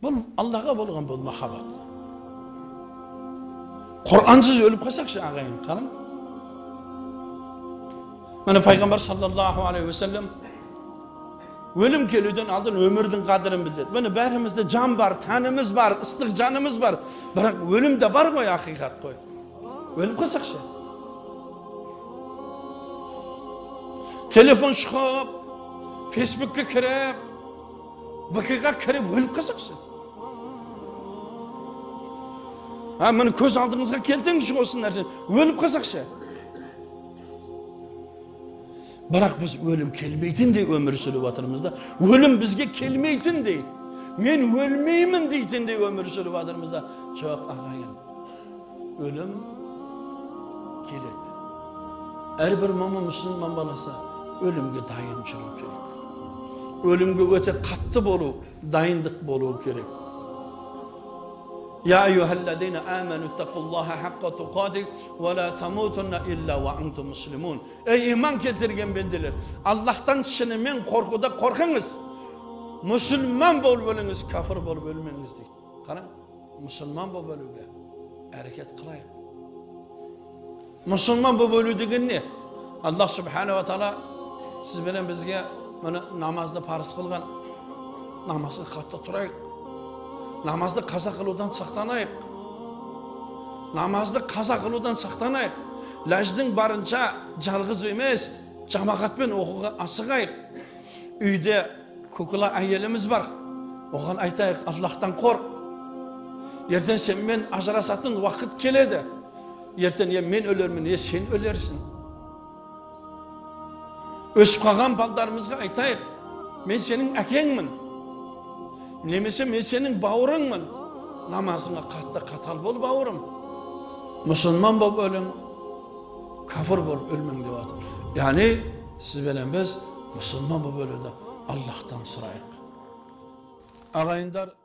Бұл Аллаға болған бұл махаббат. Құр'ансыз өліп қалсақшы ағайын, қарың. Міне пайғамбар саллаллаху алейхи вассалам өлім келуден алдын өмірдің қадірін білдірді. Міне бәрімізде жан бар, тәніміз бар, ыстық жанымыз бар. Бірақ өлім де бар ғой, ақиқат қой. Өліп қалсақшы. Телефон шығып, Фейсбукке кіріп, ВК-ға кіріп өліп қалсақшы. Міне көз алдыңызға келтіңізші осы нәрсе, өліп қалсақшы. Бірақ біз өлім келмейтіндей өмір сүріп жатырмыз да, өлім бізге келмейтіндей, мен өлмеймін дейтіндей өмір сүріп жатырмыз да. Жоқ ағайын, өлім келеді. Әрбір мұсылман баласы өлімге дайын жүру керек. Өлімге өте қатты болу, дайындық болу керек. Ya eyyuhellezine amenu ittaqullaha haqqa tuqatih ve la tamutunna illa ve antum muslimun. Ey iman keltirgen bendiler, Allah'tan şinimen korkuda korkыңыз. Müslüman bolup ölüңіз, kafir bolup ölmeңіз deydi. Qarang, Müslüman bolup ölüge hareket kılayık. Müslüman bolup ölü degen ne? Allah subhanahu ve taala siz bilen bizge namazda farz kılgan, namazı katda turayık. Namazды қаза қылудан сақтанайық. Намазды қаза қылудан сақтанайық. Ләждің барынша жалғыз емес, жамағатпен оқуға асығайық. Үйде көкіла әйеліміз бар. Оған айтайық, Аллахтан қорқ. Ертең сенмен ажырасатын уақыт келеді. Ертең мен өлермін, сен өлерсің. Өсіп қалған балдарымызға айтайық, мен сенің әкеңмін. Немесе мен сенің бауырыңмын. Намазыңа қатты қатал бол бауырым. Müslüman болып өлің, kafir болып өлмең деп жатыр. Яғни сіз білен біз Müslüman болып өлуді Аллахтан сұрайық. Ағайындар